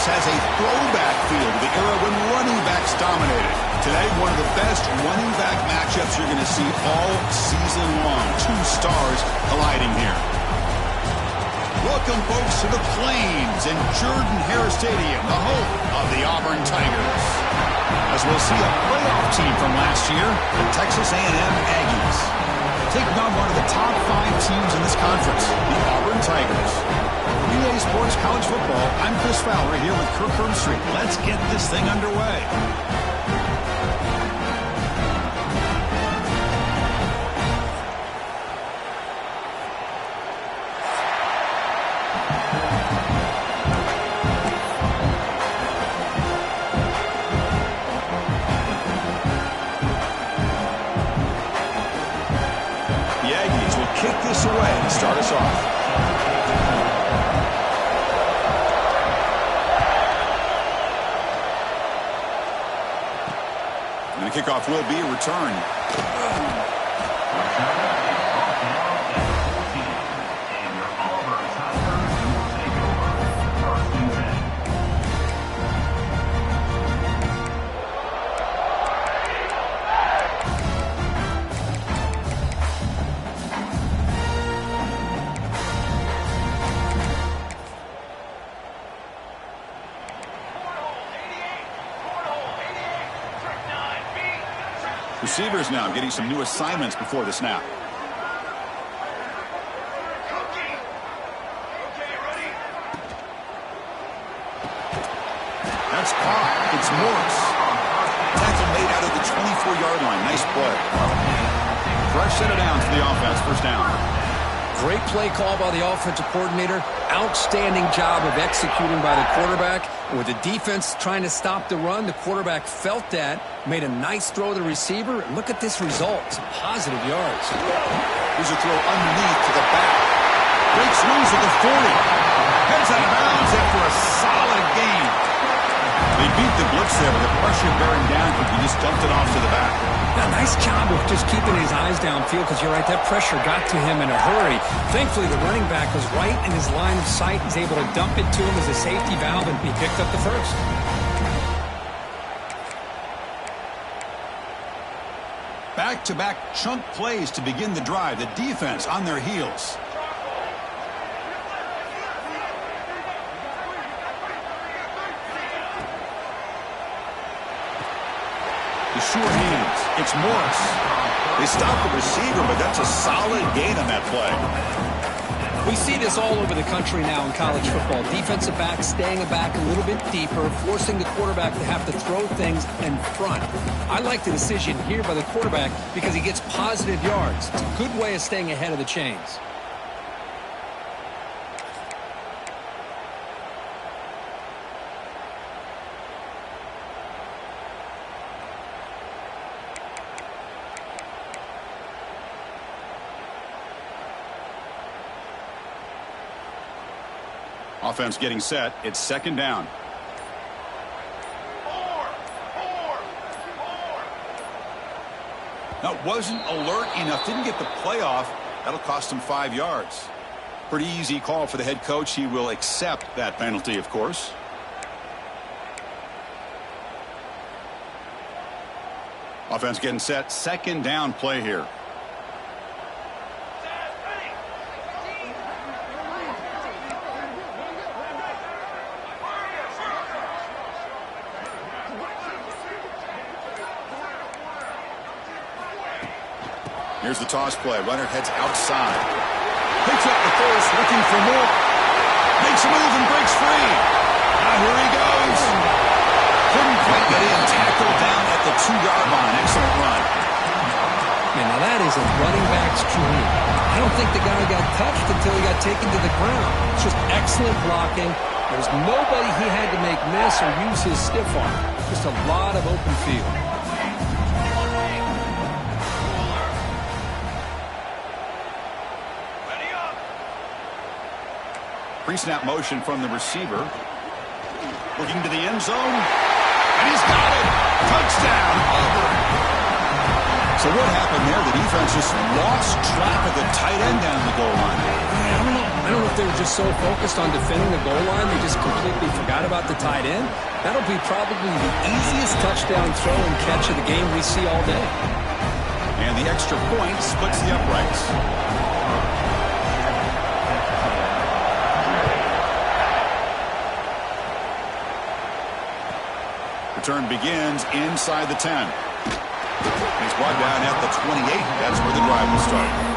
This has a throwback feel to the era when running backs dominated. Today, one of the best running back matchups you're going to see all season long. Two stars colliding here. Welcome, folks, to the Plains in Jordan-Hare Stadium, the home of the Auburn Tigers. As we'll see a playoff team from last year, the Texas A&M Aggies, taking on one of the top 5 teams in this conference, the Auburn Tigers. EA Sports College Football, I'm Chris Fowler here with Kirk Herbstreit. Let's get this thing underway. The Aggies will kick this away to start us off. And the kickoff will be a return. Receivers now getting some new assignments before the snap. That's caught. It's Morris. Tackle made out of the 24-yard line. Nice play. Fresh set of downs for the offense. First down. Great play call by the offensive coordinator. Outstanding job of executing by the quarterback. And with the defense trying to stop the run, the quarterback felt that, made a nice throw to the receiver. And look at this result. Some positive yards. Here's a throw underneath to the back. Breaks loose at the 40. Heads out of bounds after a solid gain. They beat the blitz there with the pressure bearing down, but he just dumped it off to the back. Yeah, nice job of just keeping his eyes downfield, because you're right, that pressure got to him in a hurry. Thankfully, the running back was right in his line of sight. He's able to dump it to him as a safety valve, and he picked up the first. Back-to-back chunk plays to begin the drive. The defense on their heels. The sure hands. It's Morris. They stop the receiver, but that's a solid gain on that play. We see this all over the country now in college football. Defensive backs staying back a little bit deeper, forcing the quarterback to have to throw things in front. I like the decision here by the quarterback because he gets positive yards. It's a good way of staying ahead of the chains. Offense getting set. It's second down. That wasn't alert enough. Didn't get the playoff. That'll cost him 5 yards. Pretty easy call for the head coach. He will accept that penalty, of course. Offense getting set. Second down play here. Here's the toss play. Runner heads outside. Picks up the first, looking for more. Makes a move and breaks free. Now here he goes. Couldn't quite get in. Tackled down at the 2-yard line. Excellent run. Man, now that is a running back's dream. I don't think the guy got touched until he got taken to the ground. It's just excellent blocking. There's nobody he had to make miss or use his stiff arm. Just a lot of open field. Pre-snap motion from the receiver. Looking to the end zone. And he's got it. Touchdown, Auburn. So what happened there? The defense just lost track of the tight end down the goal line. I don't know if they were just so focused on defending the goal line, they just completely forgot about the tight end. That'll be probably the easiest touchdown throw and catch of the game we see all day. And the extra point splits the uprights. Return begins inside the 10. He's brought down at the 28. That's where the drive will start.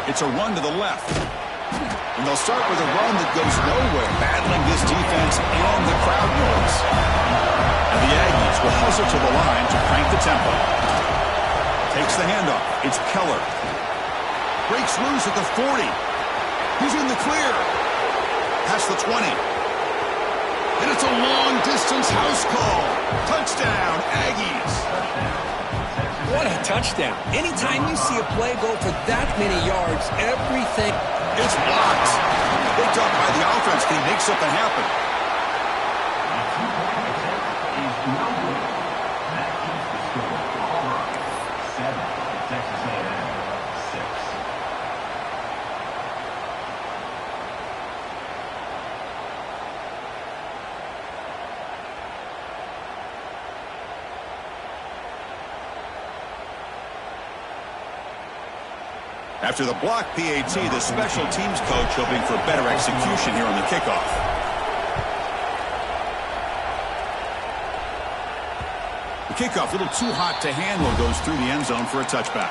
It's a run to the left. And they'll start with a run that goes nowhere, battling this defense and the crowd noise. And the Aggies will hustle to the line to crank the tempo. Takes the handoff. It's Keller. Breaks loose at the 40. He's in the clear. Past the 20. And it's a long-distance house call. Touchdown, Aggies. What a touchdown. Anytime you see a play go for that many yards, everything... It's blocked. Picked up by the offense. Can he make something happen? After the block PAT, the special teams coach hoping for better execution here on the kickoff. The kickoff, a little too hot to handle, goes through the end zone for a touchback.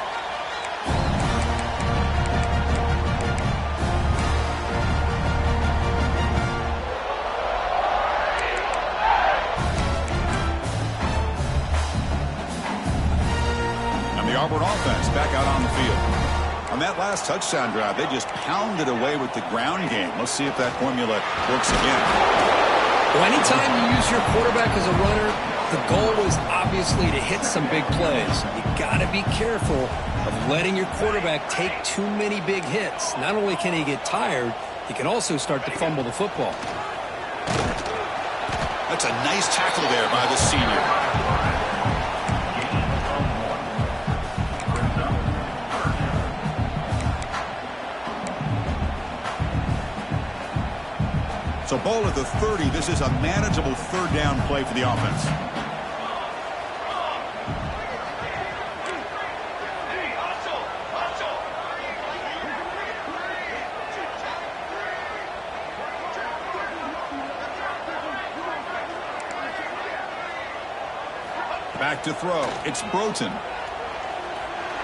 And the Auburn offense back out on the field. On that last touchdown drive, they just pounded away with the ground game. Let's see if that formula works again. Well, anytime you use your quarterback as a runner, the goal is obviously to hit some big plays. You got to be careful of letting your quarterback take too many big hits. Not only can he get tired, he can also start to fumble the football. That's a nice tackle there by the senior. So ball at the 30. This is a manageable third down play for the offense. Back to throw. It's Broughton.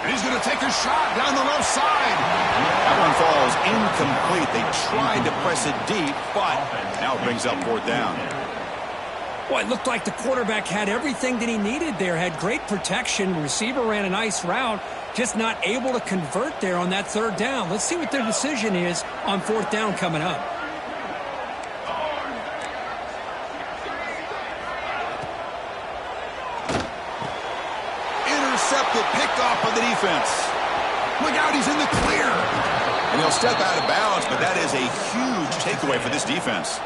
And he's going to take a shot down the left side. That one falls incomplete. They tried to press it deep, but now it brings up fourth down. Well, it looked like the quarterback had everything that he needed there. Had great protection. The receiver ran a nice route. Just not able to convert there on that third down. Let's see what their decision is on fourth down coming up. Intercepted, picked off by the defense. Look out, he's in the clear. And he'll step out of bounds, but that is a huge takeaway for this defense.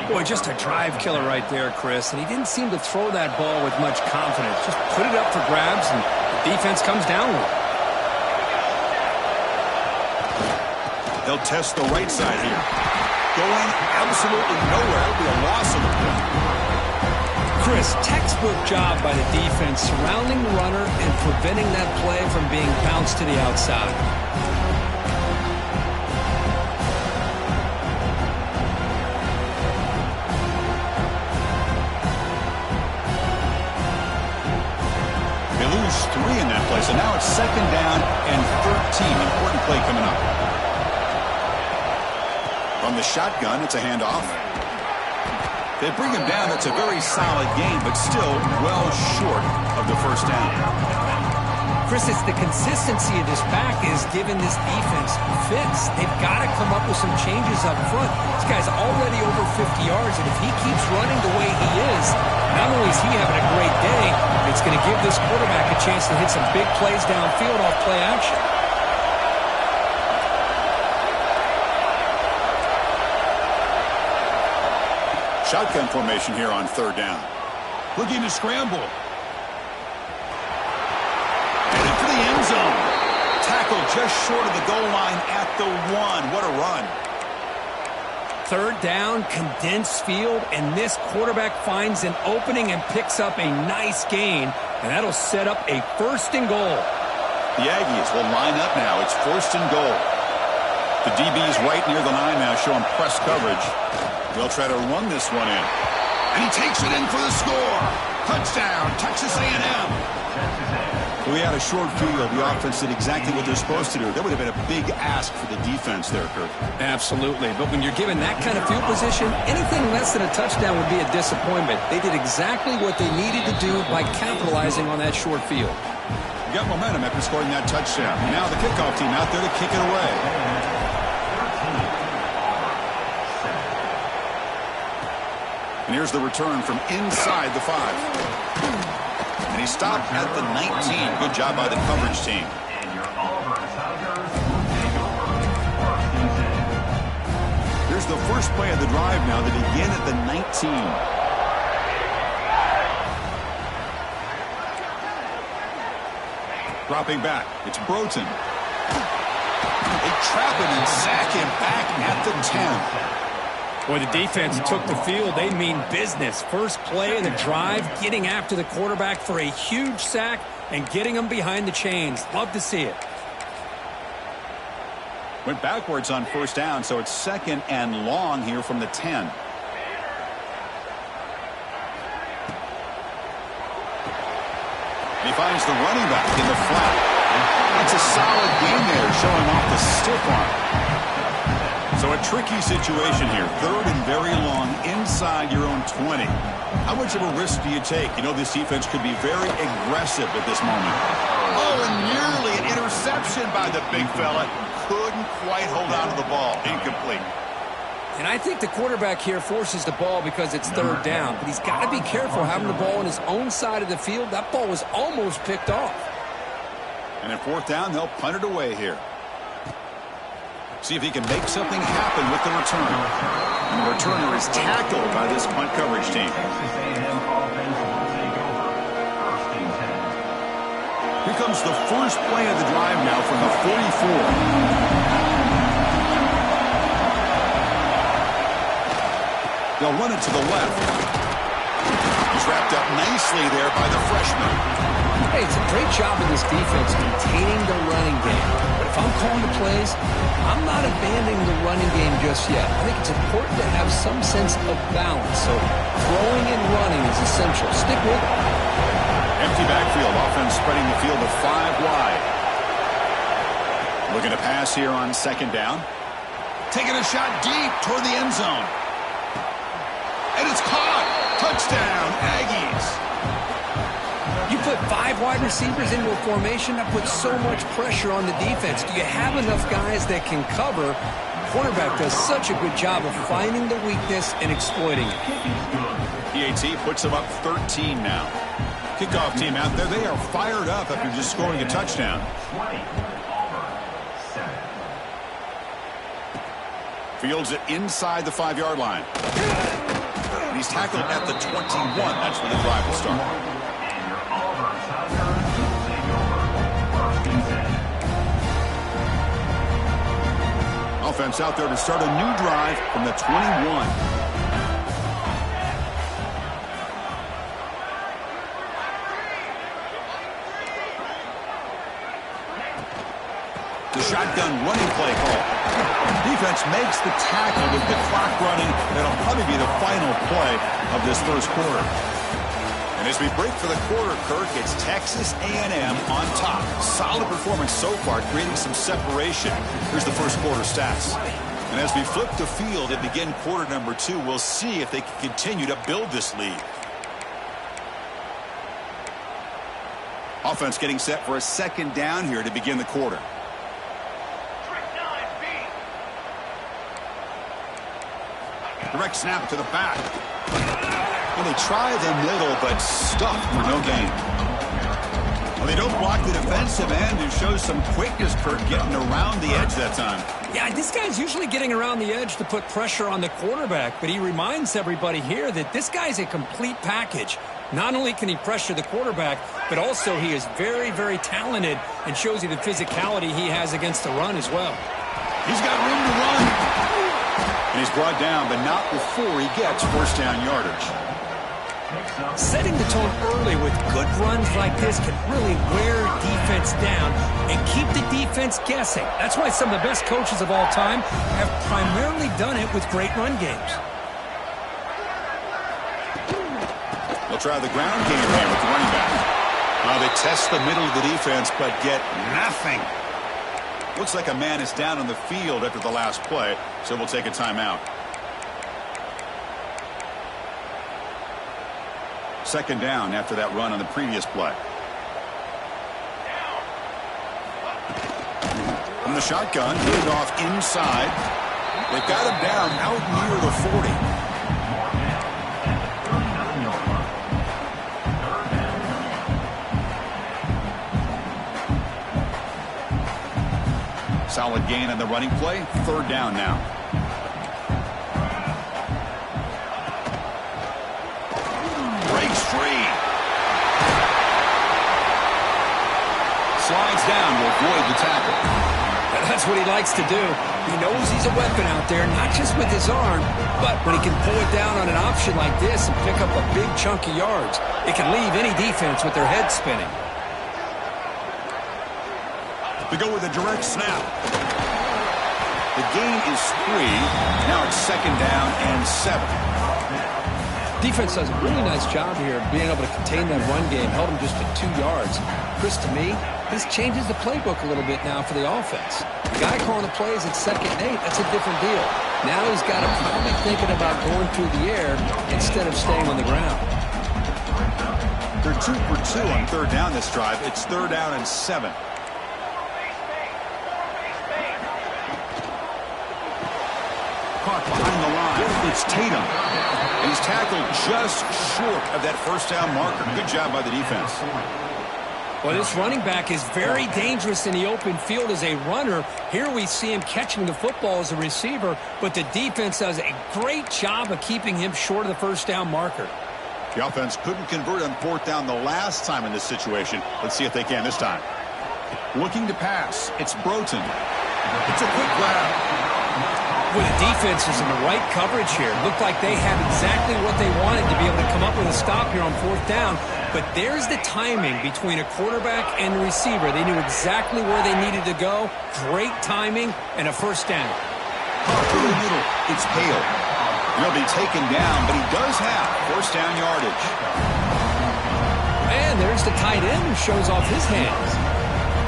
Boy, just a drive killer right there, Chris. And he didn't seem to throw that ball with much confidence. Just put it up for grabs, and the defense comes down with it. They'll test the right side here. Going absolutely nowhere. It'll be a loss of the play. Chris, textbook job by the defense surrounding the runner and preventing that play from being bounced to the outside. They lose 3 in that play, so now it's second down and 13. Important play coming up. From the shotgun, it's a handoff. They bring him down. It's a very solid game, but still well short of the first down. Chris, it's the consistency of this back is giving this defense fits. They've got to come up with some changes up front. This guy's already over 50 yards, and if he keeps running the way he is, not only is he having a great day, it's going to give this quarterback a chance to hit some big plays downfield off play action. Shotgun formation here on third down. Looking to scramble. Headed for the end zone. Tackled just short of the goal line at the 1. What a run. Third down, condensed field, and this quarterback finds an opening and picks up a nice gain, and that'll set up a 1st and goal. The Aggies will line up now. It's 1st and goal. The DB's right near the line now, showing press coverage. They'll try to run this one in. And he takes it in for the score. Touchdown, Texas A&M. We had a short field. The offense did exactly what they're supposed to do. That would have been a big ask for the defense there, Kirk. Absolutely. But when you're given that kind of field position, anything less than a touchdown would be a disappointment. They did exactly what they needed to do by capitalizing on that short field. You got momentum after scoring that touchdown. Now the kickoff team out there to kick it away. And here's the return from inside the 5. And he stopped at the 19. Good job by the coverage team. Here's the first play of the drive now. They begin at the 19. Dropping back. It's Broughton. They trap him and sack him back at the 10. Boy, the defense took the field. They mean business. First play of the drive, getting after the quarterback for a huge sack and getting him behind the chains. Love to see it. Went backwards on 1st down, so it's 2nd and long here from the 10. He finds the running back in the flat. That's a solid game there, showing off the stiff arm. So a tricky situation here. 3rd and very long inside your own 20. How much of a risk do you take? You know this defense could be very aggressive at this moment. Oh, and nearly an interception by the big fella. Couldn't quite hold on to the ball. Incomplete. And I think the quarterback here forces the ball because it's 3rd down. But he's got to be careful having the ball on his own side of the field. That ball was almost picked off. And at 4th down, they'll punt it away here. See if he can make something happen with the return. And the returner is tackled by this punt coverage team. Here comes the first play of the drive now from the 44. They'll run it to the left. Trapped up nicely there by the freshman. Hey, it's a great job of this defense containing the running game. But if I'm calling the plays, I'm not abandoning the running game just yet. I think it's important to have some sense of balance. So throwing and running is essential. Stick with it. Empty backfield. Offense spreading the field to 5 wide. Looking to pass here on 2nd down. Taking a shot deep toward the end zone. And it's caught. Touchdown, Aggies. You put 5 wide receivers into a formation, that puts so much pressure on the defense. Do you have enough guys that can cover? Quarterback does such a good job of finding the weakness and exploiting it. PAT puts them up 13 now. Kickoff team out there, they are fired up after just scoring a touchdown. Fields it inside the 5-yard line. And he's tackled at the 21. That's where the drive will start. Offense out there to start a new drive from the 21. The shotgun running play call. Defense makes the tackle with the clock running. That'll probably be the final play of this first quarter. And as we break for the quarter, Kirk, it's Texas A&M on top. Solid performance so far, creating some separation. Here's the first quarter stats. And as we flip the field and begin quarter number 2, we'll see if they can continue to build this lead. Offense getting set for a second down here to begin the quarter. Direct snap to the back. Well, they try the middle, but stuffed for no gain. Well, they don't block the defensive end, who shows some quickness for getting around the edge that time. Yeah, this guy's usually getting around the edge to put pressure on the quarterback, but he reminds everybody here that this guy's a complete package. Not only can he pressure the quarterback, but also he is very, very talented and shows you the physicality he has against the run as well. He's got room to run. And he's brought down, but not before he gets first down yardage. Setting the tone early with good runs like this can really wear defense down and keep the defense guessing. That's why some of the best coaches of all time have primarily done it with great run games. They'll try the ground game here with the running back. They test the middle of the defense, but get nothing. Looks like a man is down on the field after the last play, so we'll take a timeout. Second down after that run on the previous play. From the shotgun, moved off inside. They've got him down out near the 40. Solid gain on the running play. Third down now. Breaks free. Slides down to avoid the tackle. That's what he likes to do. He knows he's a weapon out there, not just with his arm, but when he can pull it down on an option like this and pick up a big chunk of yards, it can leave any defense with their head spinning. To go with a direct snap. The gain is 3. Now it's second down and 7. Defense does a really nice job here of being able to contain that run game. Held him just to 2 yards. Chris, to me, this changes the playbook a little bit now for the offense. The guy calling the plays at 2nd and 8, that's a different deal. Now he's got to probably thinking about going through the air instead of staying on the ground. They're 2 for 2 on third down this drive. It's third down and 7. Caught behind the line. It's Tatum. And he's tackled just short of that first down marker. Good job by the defense. Well, this running back is very dangerous in the open field as a runner. Here we see him catching the football as a receiver, but the defense does a great job of keeping him short of the first down marker. The offense couldn't convert on fourth down the last time in this situation. Let's see if they can this time. Looking to pass. It's Broughton. It's a quick grab. Well, the defense is in the right coverage here. Looked like they have exactly what they wanted to be able to come up with a stop here on fourth down. But there's the timing between a quarterback and the receiver. They knew exactly where they needed to go. Great timing and a first down. Through the middle, it's Hale. He'll be taken down, but he does have first down yardage. And there's the tight end who shows off his hands.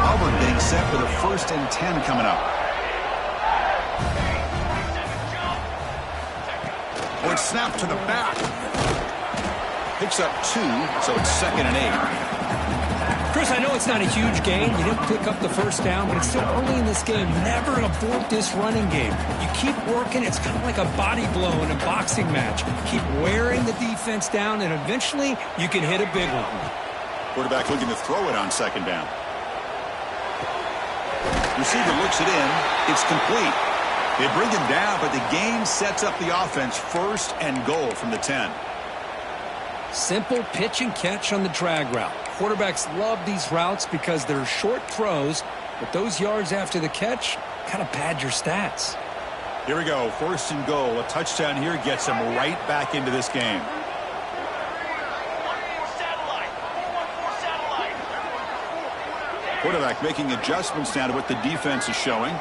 Auburn getting set for the 1st and 10 coming up. Or it's snapped to the back. Picks up 2, so it's 2nd and 8. Chris, I know it's not a huge gain. You didn't pick up the first down, but it's still early in this game. Never abort this running game. You keep working. It's kind of like a body blow in a boxing match. Keep wearing the defense down, and eventually you can hit a big one. Quarterback looking to throw it on second down. Receiver looks it in. It's complete. They bring him down, but the gain sets up the offense 1st and goal from the 10. Simple pitch and catch on the drag route. Quarterbacks love these routes because they're short throws, but those yards after the catch kind of pad your stats. Here we go, 1st and goal. A touchdown here gets him right back into this game. Quarterback making adjustments now to what the defense is showing.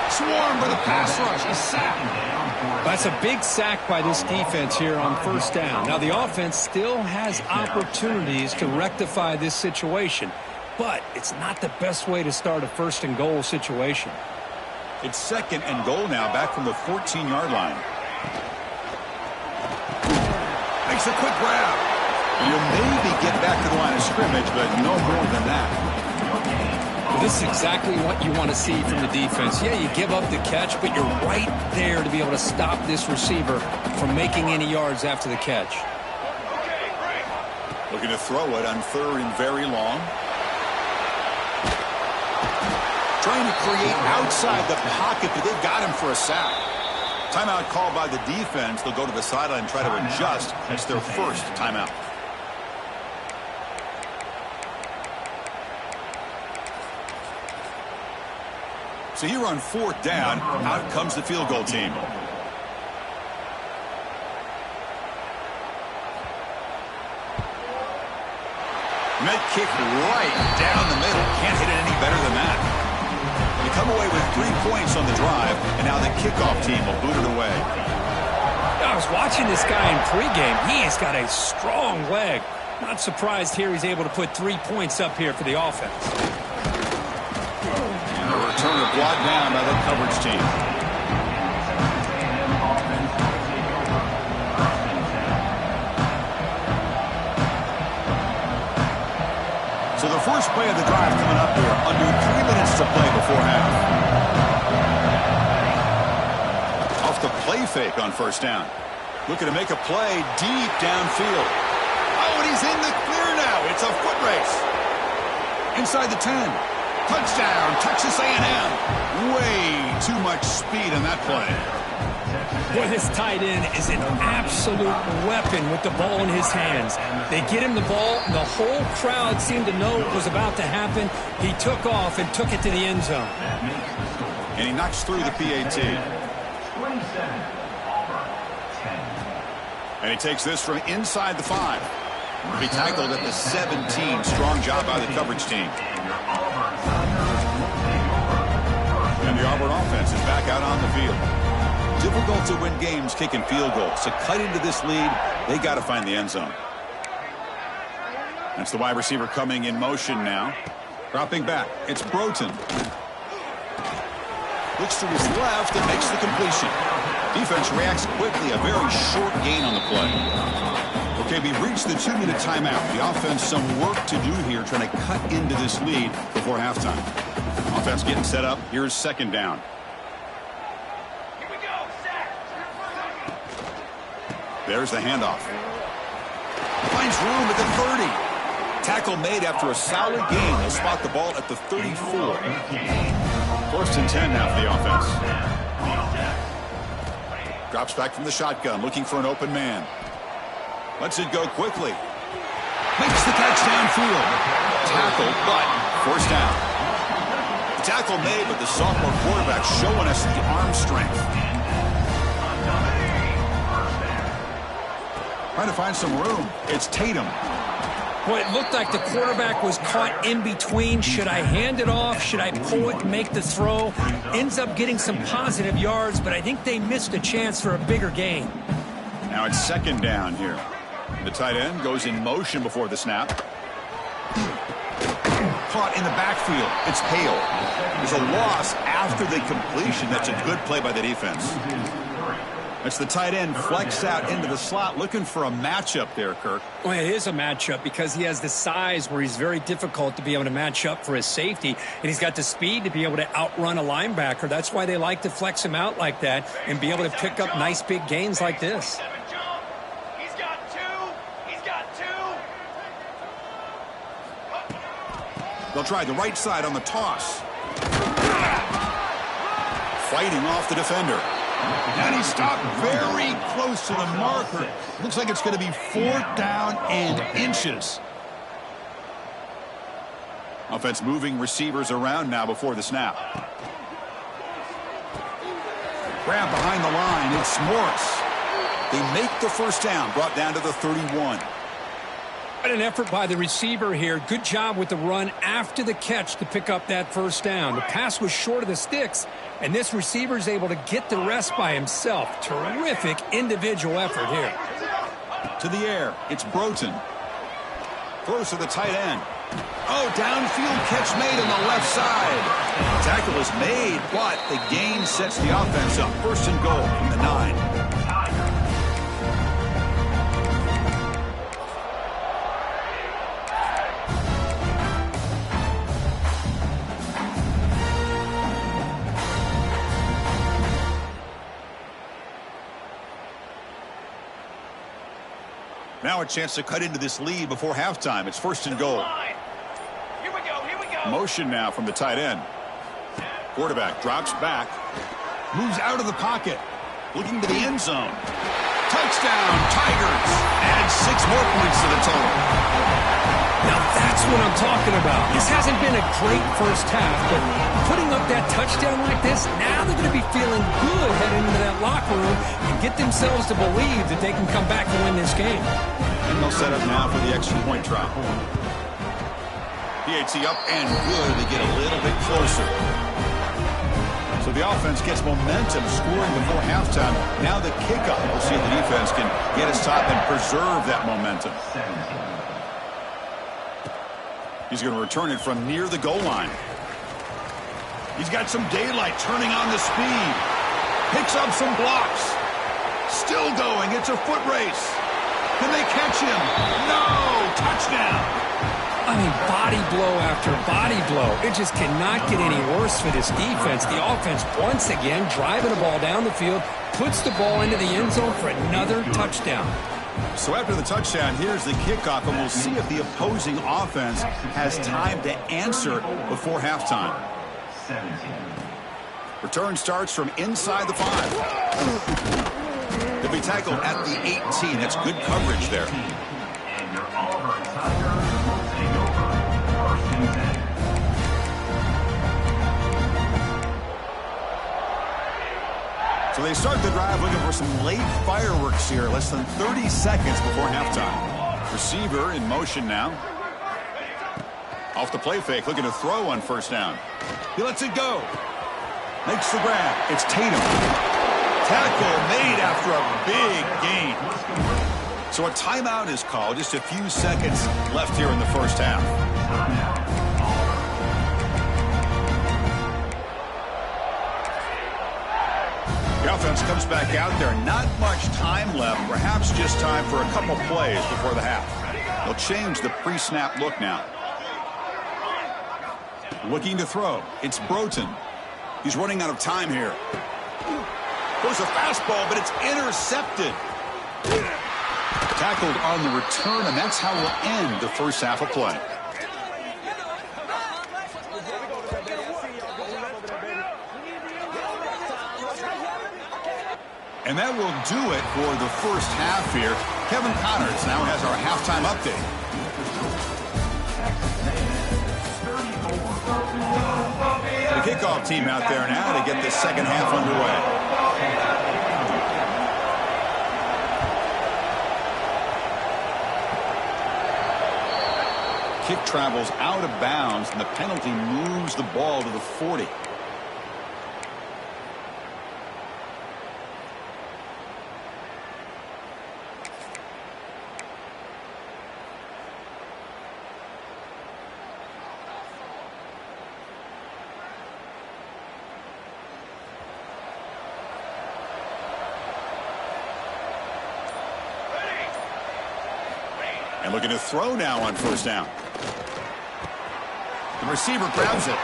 Swarmed by the pass rush. A sack. That's a big sack by this defense here on first down. Now, the offense still has opportunities to rectify this situation, but it's not the best way to start a 1st and goal situation. It's 2nd and goal now, back from the 14-yard line. Makes a quick grab. You'll maybe get back to the line of scrimmage, but no more than that. Well, this is exactly what you want to see from the defense. Yeah, you give up the catch, but you're right there to be able to stop this receiver from making any yards after the catch. Looking to throw it on 3rd and very long. Trying to create outside the pocket, but they've got him for a sack. Timeout called by the defense. They'll go to the sideline and try to adjust. That's their first timeout. So here on 4th down, out comes the field goal team. And that kick right down the middle. Can't hit it any better than that. They come away with 3 points on the drive, and now the kickoff team will boot it away. I was watching this guy in pregame. He has got a strong leg. Not surprised here he's able to put 3 points up here for the offense. And the returner brought down by the coverage team. So the first play of the drive coming up here, under 3 minutes to play before half. Off the play fake on 1st down. Looking to make a play deep downfield. Oh, and he's in the clear now. It's a foot race. Inside the 10. Touchdown, Texas A&M. Way too much speed on that play. Boy, this tight end is an absolute weapon with the ball in his hands. They get him the ball, and the whole crowd seemed to know what was about to happen. He took off and took it to the end zone. And he knocks through the PAT. And he takes this from inside the 5. He tackled at the 17. Strong job by the coverage team. And the Auburn offense is back out on the field. Difficult to win games kicking field goals. To cut into this lead, they got to find the end zone. That's the wide receiver coming in motion now. Dropping back. It's Broughton. Looks to his left and makes the completion. Defense reacts quickly. A very short gain on the play. Okay, we've reached the 2-minute timeout. The offense some work to do here trying to cut into this lead before halftime. Offense getting set up. Here's 2nd down. There's the handoff. Finds room at the 30. Tackle made after a solid gain. They'll spot the ball at the 34. 1st and 10 now for the offense. Drops back from the shotgun, looking for an open man. Lets it go quickly. Makes the catch downfield. Tackle, but 1st down. The tackle made, but the sophomore quarterback showing us the arm strength. Trying to find some room. It's Tatum. Boy, it looked like the quarterback was caught in between. Should I hand it off? Should I pull it and make the throw? Ends up getting some positive yards, but I think they missed a chance for a bigger gain. Now it's 2nd down here. The tight end goes in motion before the snap. Caught in the backfield. It's Hale. There's a loss after the completion. That's a good play by the defense. That's the tight end flex out into the slot, looking for a matchup there, Kirk. Well, it is a matchup because he has the size where he's very difficult to be able to match up for his safety, and he's got the speed to be able to outrun a linebacker. That's why they like to flex him out like that and be able to pick up nice big gains like this. He's got 2. He's got 2. They'll try the right side on the toss. Fighting off the defender. And he stopped very close to the marker. Looks like it's going to be 4th down and inches. Offense moving receivers around now before the snap. Grab behind the line. It's Morris. They make the 1st down, brought down to the 31. What an effort by the receiver here. Good job with the run after the catch to pick up that 1st down. The pass was short of the sticks, and this receiver is able to get the rest by himself. Terrific individual effort here. To the air. It's Broughton. Throws to the tight end. Oh, downfield catch made on the left side. Tackle is made, but the gain sets the offense up. 1st and goal from the 9. Now a chance to cut into this lead before halftime. It's 1st and goal. Here we go, here we go. Motion now from the tight end. Quarterback drops back. Moves out of the pocket. Looking to the end zone. Touchdown, Tigers. Add 6 more points to the total. Now that's what I'm talking about. This hasn't been a great first half, but putting up that touchdown like this, now they're going to be feeling good heading into that locker room and get themselves to believe that they can come back and win this game. And they'll set up now for the extra point drop. PAT up and good. They get a little bit closer. So the offense gets momentum scoring before halftime. Now the kickoff. We'll see if the defense can get a stop and preserve that momentum. He's going to return it from near the goal line. He's got some daylight turning on the speed. Picks up some blocks. Still going. It's a foot race. Can they catch him? No! Touchdown! I mean, body blow after body blow. It just cannot get any worse for this defense. The offense, once again, driving the ball down the field, puts the ball into the end zone for another touchdown. So after the touchdown, here's the kickoff, and we'll see if the opposing offense has time to answer before halftime. Return starts from inside the 5. They'll be tackled at the 18. That's good coverage there. So they start the drive looking for some late fireworks here, less than 30 seconds before halftime. Receiver in motion now. Off the play fake, looking to throw on 1st down. He lets it go. Makes the grab. It's Tatum. Tackle made after a big gain. So a timeout is called. Just a few seconds left here in the first half. The offense comes back out there. Not much time left. Perhaps just time for a couple plays before the half. They'll change the pre-snap look now. Looking to throw. It's Broughton. He's running out of time here. Goes a fastball, but it's intercepted. Tackled on the return, and that's how we'll end the first half of play. And that will do it for the first half here. Kevin Connors now has our halftime update. The kickoff team out there now to get the second half underway. Kick travels out of bounds, and the penalty moves the ball to the 40. And looking to throw now on 1st down. The receiver grabs it.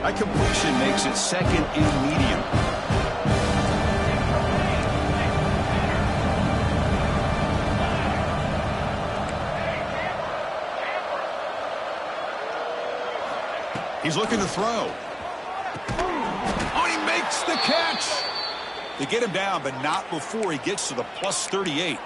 That completion makes it 2nd and medium. He's looking to throw. Oh, he makes the catch. They get him down, but not before he gets to the plus 38.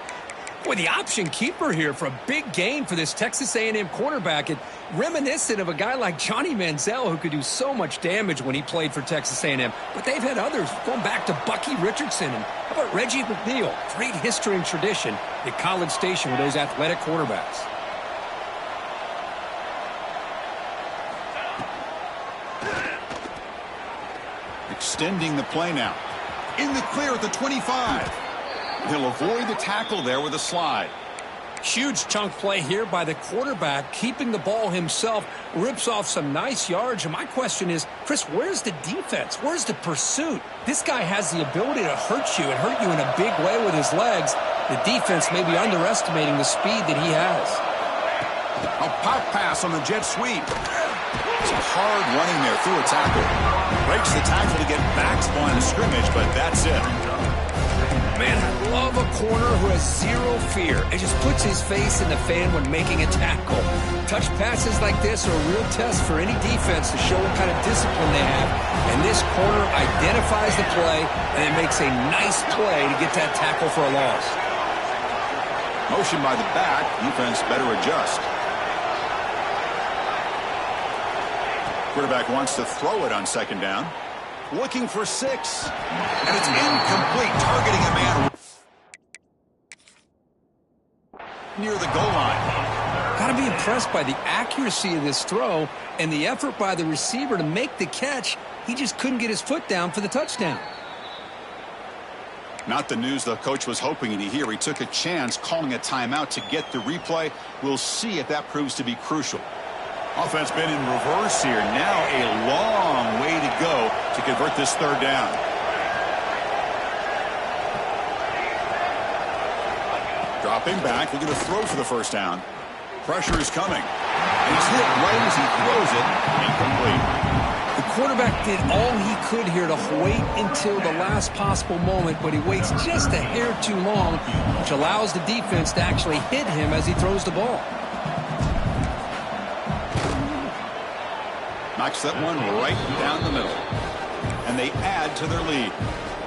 Boy, the option keeper here for a big gain for this Texas A&M quarterback. And reminiscent of a guy like Johnny Manziel, who could do so much damage when he played for Texas A&M. But they've had others, going back to Bucky Richardson. And how about Reggie McNeil? Great history and tradition at College Station with those athletic quarterbacks. Extending the play now. In the clear at the 25. He'll avoid the tackle there with a slide. Huge chunk play here by the quarterback, keeping the ball himself, rips off some nice yards. And my question is, Chris, where's the defense? Where's the pursuit? This guy has the ability to hurt you and hurt you in a big way with his legs. The defense may be underestimating the speed that he has. A pop pass on the jet sweep. Some hard running there through a tackle. Breaks the tackle to get back to the line of scrimmage, but that's it. Man, I love a corner who has zero fear and just puts his face in the fan when making a tackle. Touch passes like this are a real test for any defense to show what kind of discipline they have. And this corner identifies the play and it makes a nice play to get that tackle for a loss. Motion by the back. Defense better adjust. Quarterback wants to throw it on second down. Looking for 6. And it's incomplete. Targeting a man near the goal line. Got to be impressed by the accuracy of this throw and the effort by the receiver to make the catch. He just couldn't get his foot down for the touchdown. Not the news the coach was hoping to hear. He took a chance calling a timeout to get the replay. We'll see if that proves to be crucial. Offense been in reverse here. Now a long way to go to convert this third down. Dropping back, looking to throw for the first down. Pressure is coming. And he's hit right as he throws it. Incomplete. The quarterback did all he could here to wait until the last possible moment, but he waits just a hair too long, which allows the defense to actually hit him as he throws the ball. Knocks that one right down the middle. And they add to their lead.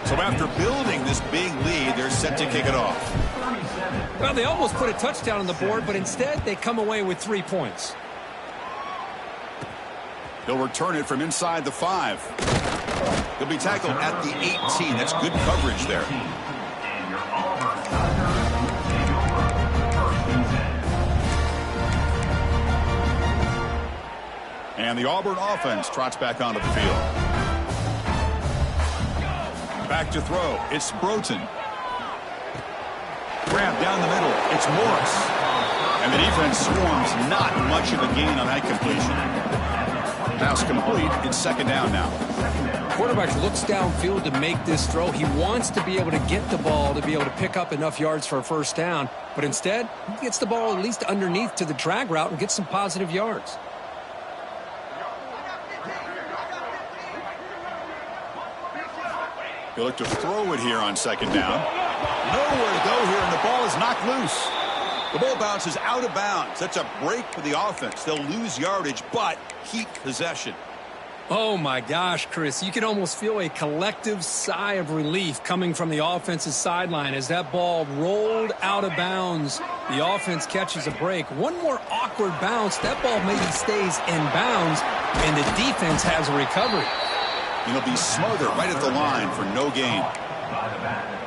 So after building this big lead, they're set to kick it off. Well, they almost put a touchdown on the board, but instead they come away with 3 points. He'll return it from inside the 5. He'll be tackled at the 18. That's good coverage there. And the Auburn offense trots back onto the field. Back to throw. It's Broughton. Grab down the middle. It's Morris. And the defense swarms. Not much of a gain on that completion. Pass complete. It's second down now. Quarterback looks downfield to make this throw. He wants to be able to get the ball to be able to pick up enough yards for a first down. But instead, he gets the ball at least underneath to the drag route and gets some positive yards. He'll look to throw it here on second down. Nowhere to go here, and the ball is knocked loose. The ball bounces out of bounds. That's a break for the offense. They'll lose yardage, but keep possession. Oh, my gosh, Chris. You can almost feel a collective sigh of relief coming from the offensive sideline as that ball rolled out of bounds. The offense catches a break. One more awkward bounce. That ball maybe stays in bounds, and the defense has a recovery. He'll be smothered right at the line for no gain.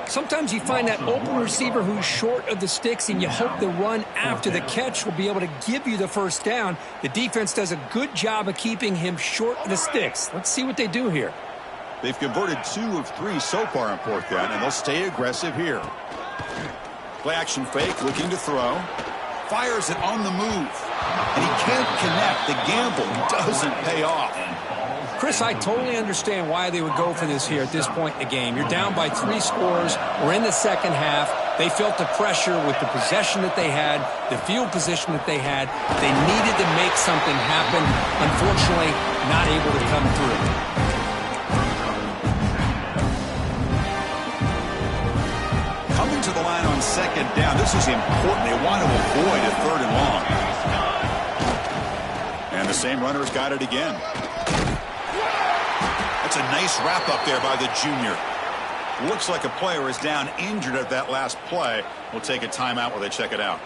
Sometimes you find that open receiver who's short of the sticks, and you hope the run after the catch will be able to give you the first down. The defense does a good job of keeping him short of the sticks. Let's see what they do here. They've converted 2 of 3 so far in fourth down, and they'll stay aggressive here. Play action fake, looking to throw. Fires it on the move. And he can't connect. The gamble doesn't pay off. Chris, I totally understand why they would go for this here at this point in the game. You're down by 3 scores. We're in the second half. They felt the pressure with the possession that they had, the field position that they had. They needed to make something happen. Unfortunately, not able to come through. Coming to the line on second down. This is important. They want to avoid a third and long. And the same runner's got it again. That's a nice wrap up there by the junior. Looks like a player is down injured at that last play. We'll take a timeout while they check it out.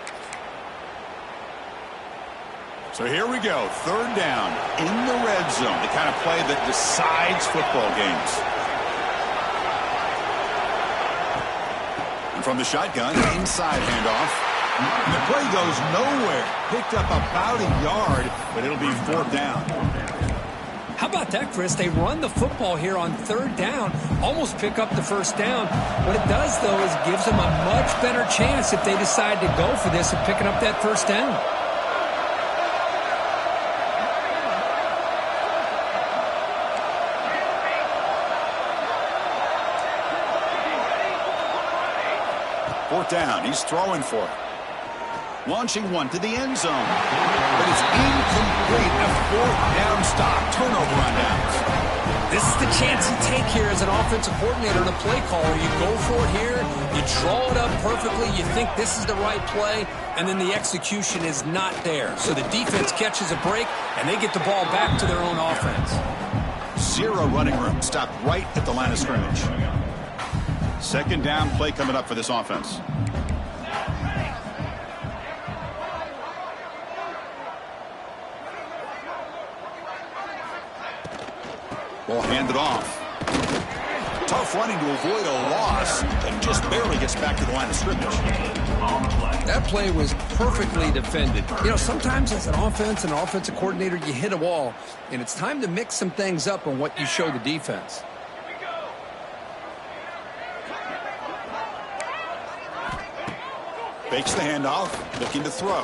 So here we go. Third down in the red zone. The kind of play that decides football games. And from the shotgun, inside handoff. And the play goes nowhere. Picked up about a yard, but it'll be fourth down. How about that, Chris? They run the football here on third down, almost pick up the first down. What it does, though, is gives them a much better chance if they decide to go for this of picking up that first down. Fourth down. He's throwing for it. Launching one to the end zone. But it's incomplete. A fourth down stop. Turnover on downs. This is the chance you take here as an offensive coordinator and a play caller. You go for it here. You draw it up perfectly. You think this is the right play, and then the execution is not there. So the defense catches a break, and they get the ball back to their own offense. Zero running room. Stopped right at the line of scrimmage. Second down play coming up for this offense. Ball handed off. Tough running to avoid a loss, and just barely gets back to the line of scrimmage. That play was perfectly defended. You know, sometimes as an offense and an offensive coordinator, you hit a wall, and it's time to mix some things up on what you show the defense. Fakes the handoff, looking to throw.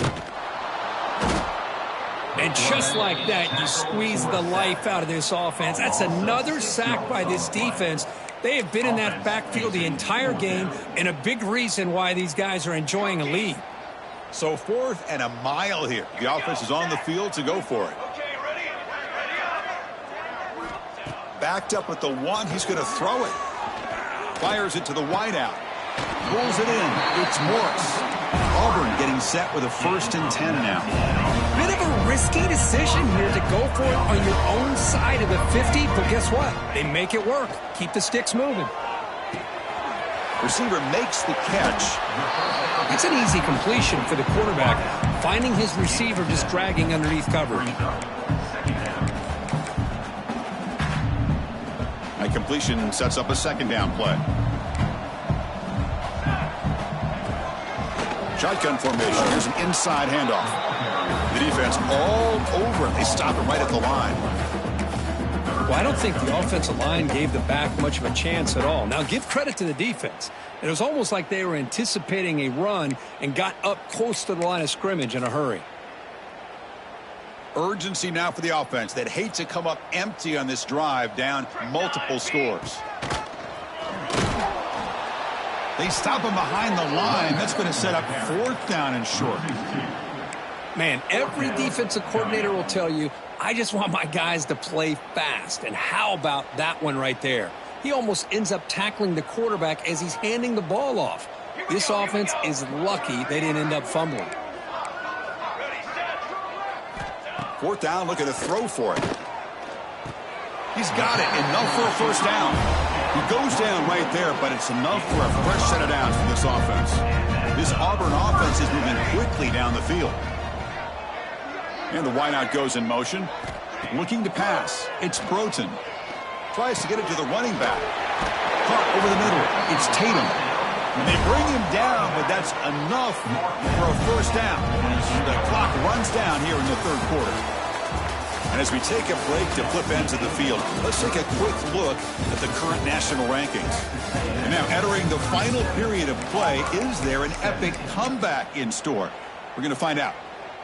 And just like that, you squeeze the life out of this offense. That's another sack by this defense. They have been in that backfield the entire game, and a big reason why these guys are enjoying a lead. So 4th and a mile here. The offense is on the field to go for it. Backed up with the one. He's going to throw it. Fires it to the wideout. Pulls it in. It's Morris. Auburn getting set with a 1st and 10 now. Bit of a risky decision here to go for it on your own side of the 50, but guess what? They make it work. Keep the sticks moving. Receiver makes the catch. It's an easy completion for the quarterback, finding his receiver just dragging underneath coverage. That completion sets up a 2nd down play. Shotgun formation. Here's an inside handoff. The defense all over it. They stop it right at the line. Well, I don't think the offensive line gave the back much of a chance at all. Now, give credit to the defense. It was almost like they were anticipating a run and got up close to the line of scrimmage in a hurry. Urgency now for the offense. They'd hate to come up empty on this drive, down multiple scores. They stop him behind the line. That's going to set up 4th down and short. Man, every defensive coordinator will tell you, I just want my guys to play fast. And how about that one right there? He almost ends up tackling the quarterback as he's handing the ball off. This offense is lucky they didn't end up fumbling. 4th down, looking to throw for it. He's got it. Enough for a 1st down. He goes down right there, but it's enough for a fresh set of downs from this offense. This Auburn offense is moving quickly down the field. And the wideout goes in motion. Looking to pass. It's Broughton. Tries to get it to the running back. Caught over the middle. It's Tatum. They bring him down, but that's enough for a 1st down. The clock runs down here in the 3rd quarter. And as we take a break to flip ends of the field, let's take a quick look at the current national rankings. And now entering the final period of play, is there an epic comeback in store? We're going to find out.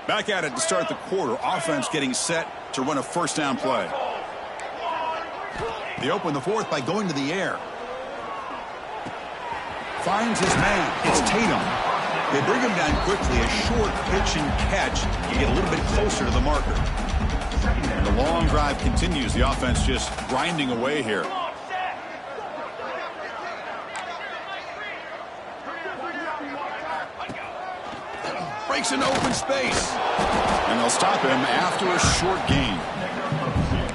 Back at it to start the quarter. Offense getting set to run a 1st down play. They open the 4th by going to the air. Finds his man. It's Tatum. They bring him down quickly. A short pitch and catch. You get a little bit closer to the marker. And the long drive continues. The offense just grinding away here. Breaks into open space. And they'll stop him after a short gain.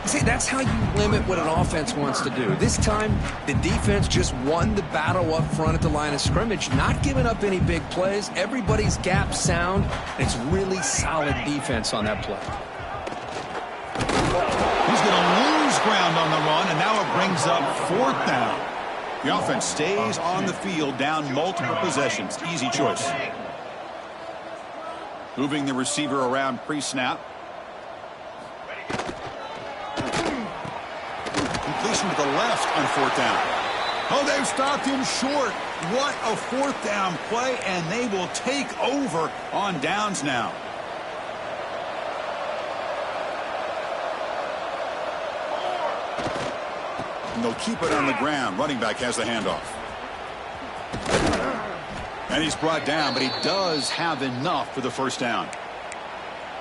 See, that's how you limit what an offense wants to do. This time, the defense just won the battle up front at the line of scrimmage, not giving up any big plays. Everybody's gap sound. It's really solid defense on that play. He's going to lose ground on the run, and now it brings up 4th down. The offense stays on the field, down multiple possessions. Easy choice. Moving the receiver around pre-snap. Completion to the left on 4th down. Oh, they've stopped him short. What a 4th down play, and they will take over on downs now. And they'll keep it on the ground. Running back has the handoff. And he's brought down, but he does have enough for the first down.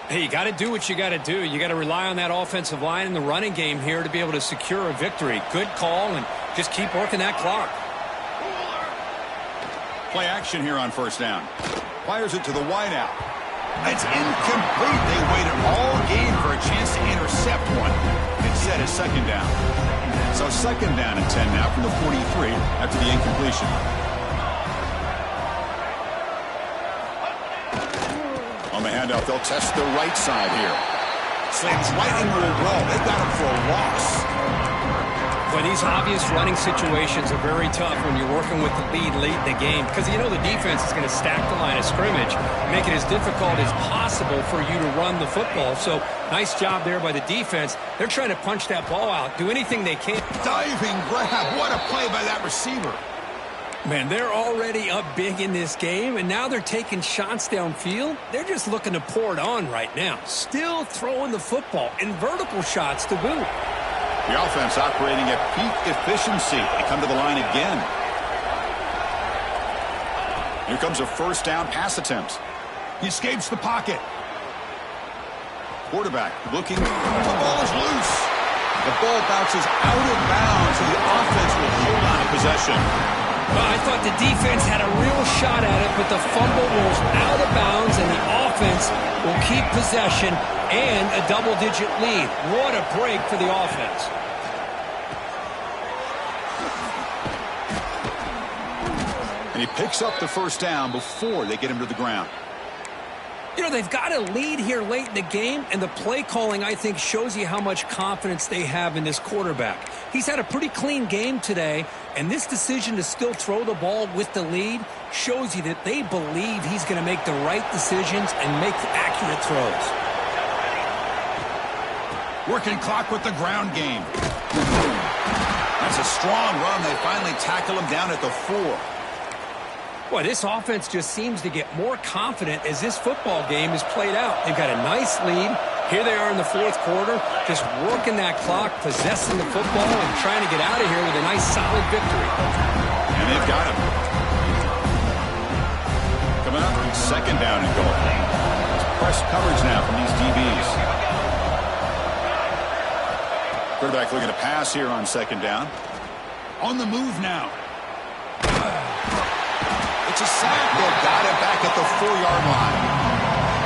Hey, you got to do what you got to do. You got to rely on that offensive line in the running game here to be able to secure a victory. Good call, and just keep working that clock. Play action here on first down. Fires it to the wideout. It's incomplete. They waited all game for a chance to intercept one. Instead, it's second down. So second down and 10 now from the 43 after the incompletion. On the handoff, they'll test the right side here. Slams right into the wall. They've got him for a loss. Well, these obvious running situations are very tough when you're working with the lead late in the game because you know the defense is going to stack the line of scrimmage, make it as difficult as possible for you to run the football. So nice job there by the defense. They're trying to punch that ball out, do anything they can. Diving grab. What a play by that receiver. Man, they're already up big in this game, and now they're taking shots downfield. They're just looking to pour it on right now. Still throwing the football and vertical shots to boot. The offense operating at peak efficiency. They come to the line again. Here comes a first down pass attempt. He escapes the pocket. Quarterback looking. The ball is loose. The ball bounces out of bounds, and the offense will hold on to possession. Well, I thought the defense had a real shot at it, but the fumble rolls out of bounds, and the offense will keep possession and a double-digit lead. What a break for the offense. And he picks up the first down before they get him to the ground. You know, they've got a lead here late in the game, and the play calling, I think, shows you how much confidence they have in this quarterback. He's had a pretty clean game today, and this decision to still throw the ball with the lead shows you that they believe he's going to make the right decisions and make accurate throws. Working clock with the ground game. That's a strong run. They finally tackle him down at the 4. Boy, this offense just seems to get more confident as this football game is played out. They've got a nice lead. Here they are in the fourth quarter, just working that clock, possessing the football, and trying to get out of here with a nice, solid victory. And they've got him. Coming up, second down and goal. Press coverage now from these DBs. Quarterback looking to pass here on second down. On the move now. It's a sack. They've got it back at the 4-yard line.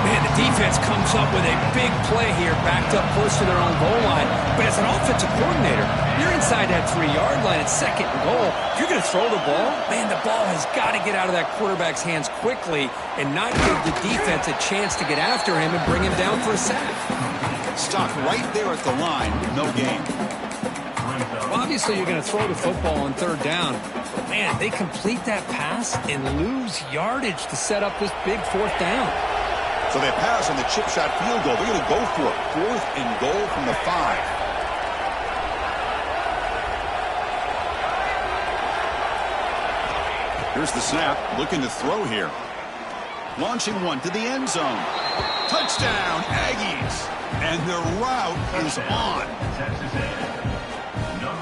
Man, the defense comes up with a big play here, backed up close to their own goal line. But as an offensive coordinator, you're inside that 3-yard line at second and goal. If you're going to throw the ball, man, the ball has got to get out of that quarterback's hands quickly and not give the defense a chance to get after him and bring him down for a sack. Stopped right there at the line, no gain. Well, obviously, you're going to throw the football on third down. But, man, they complete that pass and lose yardage to set up this big fourth down. So they pass on the chip shot field goal. They're going to go for it. Fourth and goal from the 5. Here's the snap. Looking to throw here. Launching one to the end zone. Touchdown, Aggies. And their route is on.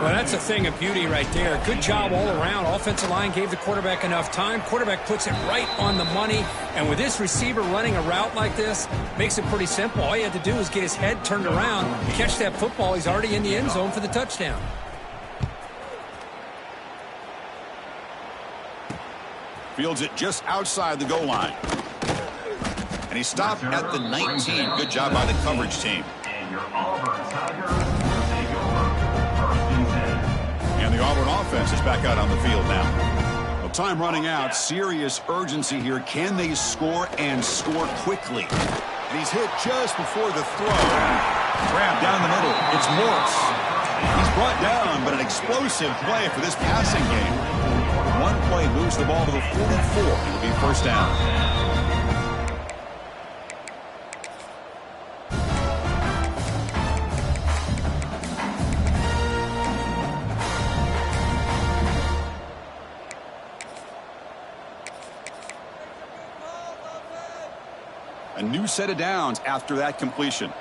Well, that's a thing of beauty right there. Good job all around. Offensive line gave the quarterback enough time. Quarterback puts it right on the money. And with this receiver running a route like this, makes it pretty simple. All you have to do is get his head turned around, catch that football. He's already in the end zone for the touchdown. Fields it just outside the goal line. And he stopped at the 19. Good job by the coverage team. And the Auburn offense is back out on the field now. Well, time running out. Serious urgency here. Can they score and score quickly? And he's hit just before the throw. Grab down the middle. It's Morris. He's brought down, but an explosive play for this passing game. One play moves the ball to the 44. It'll be first down. A new set of downs after that completion.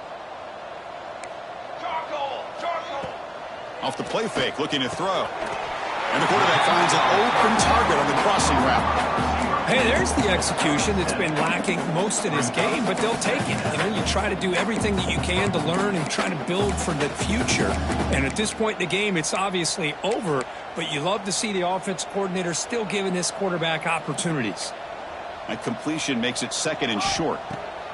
Off the play fake, looking to throw. And the quarterback finds an open target on the crossing route. Hey, there's the execution that's been lacking most of this game, but they'll take it. You know, you try to do everything that you can to learn and try to build for the future. And at this point in the game, it's obviously over, but you love to see the offense coordinator still giving this quarterback opportunities. That completion makes it 2nd and short.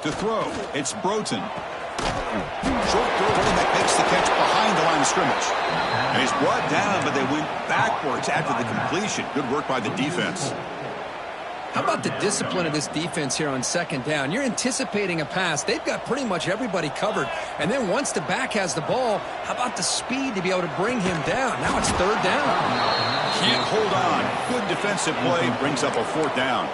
To throw, it's Broughton. Short throw, running back makes the catch behind the line of scrimmage. And he's brought down, but they went backwards after the completion. Good work by the defense. How about the discipline of this defense here on 2nd down? You're anticipating a pass. They've got pretty much everybody covered. And then once the back has the ball, how about the speed to be able to bring him down? Now it's 3rd down. Can't hold on. Good defensive play brings up a 4th down.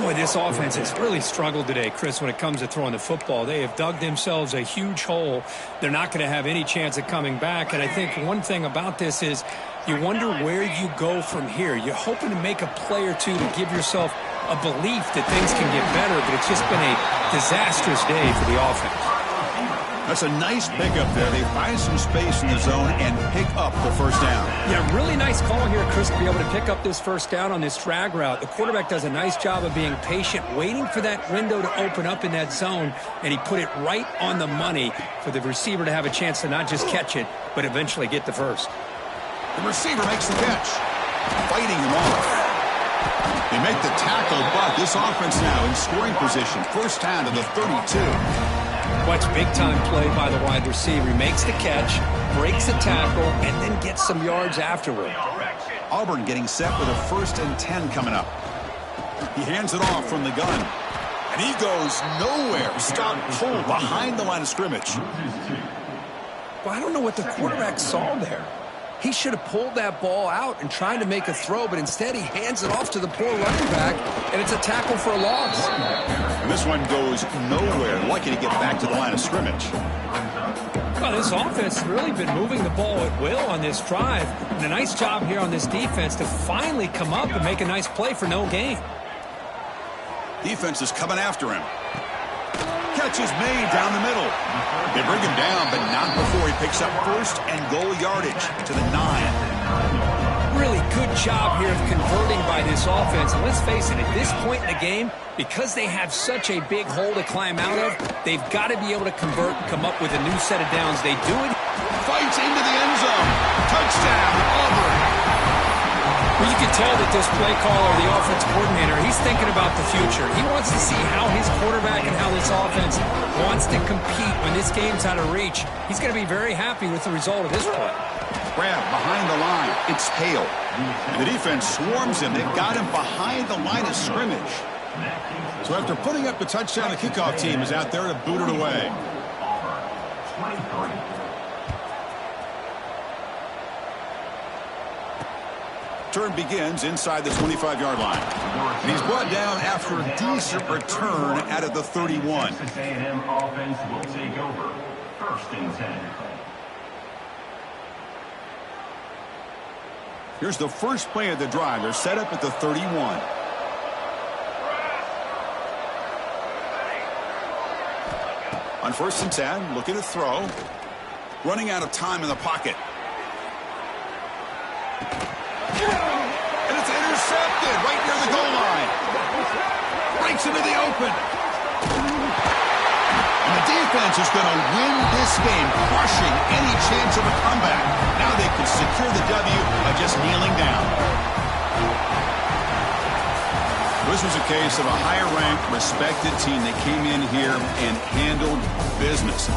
Boy, this offense has really struggled today, Chris, when it comes to throwing the football. They have dug themselves a huge hole. They're not going to have any chance of coming back. And I think one thing about this is you wonder where you go from here. You're hoping to make a play or two to give yourself a belief that things can get better, but it's just been a disastrous day for the offense. That's a nice pickup there. They find some space in the zone and pick up the 1st down. Yeah, really nice call here, Chris, to be able to pick up this 1st down on this drag route. The quarterback does a nice job of being patient, waiting for that window to open up in that zone, and he put it right on the money for the receiver to have a chance to not just catch it, but eventually get the first. The receiver makes the catch, fighting him off. They make the tackle, but this offense now in scoring position. 1st down to the 32. Watch big-time play by the wide receiver. He makes the catch, breaks the tackle, and then gets some yards afterward. Auburn getting set with a 1st and 10 coming up. He hands it off from the gun. And he goes nowhere. Stop pulled behind the line of scrimmage. Well, I don't know what the quarterback saw there. He should have pulled that ball out and tried to make a throw, but instead he hands it off to the poor running back, and it's a tackle for a loss. And this one goes nowhere. Lucky to get back to the line of scrimmage. Well, this offense has really been moving the ball at will on this drive. And a nice job here on this defense to finally come up and make a nice play for no gain. Defense is coming after him. Catch is made down the middle. They bring him down, but not before he picks up 1st and goal yardage to the 9. Really good job here of converting by this offense. And let's face it, at this point in the game, because they have such a big hole to climb out of, they've got to be able to convert and come up with a new set of downs. They do it. Fights into the end zone. Touchdown, Auburn. Well, you can tell that this play caller, the offense coordinator, he's thinking about the future. He wants to see how his quarterback and how this offense wants to compete when this game's out of reach. He's going to be very happy with the result of this play. Grab behind the line. It's Hale. And the defense swarms him. They've got him behind the line of scrimmage. So after putting up the touchdown, the kickoff team is out there to boot it away. Turn begins inside the 25-yard line. And he's brought down after a decent return out of the 31. A&M offense will take over. 1st and 10. Here's the first play of the drive. They're set up at the 31. On 1st and 10, looking to throw. Running out of time in the pocket. And it's intercepted right near the goal line. Breaks into the open. And the defense is going to win this game, crushing any chance of a comeback. Now they can secure the W by just kneeling down. This was a case of a higher-ranked, respected team that came in here and handled business.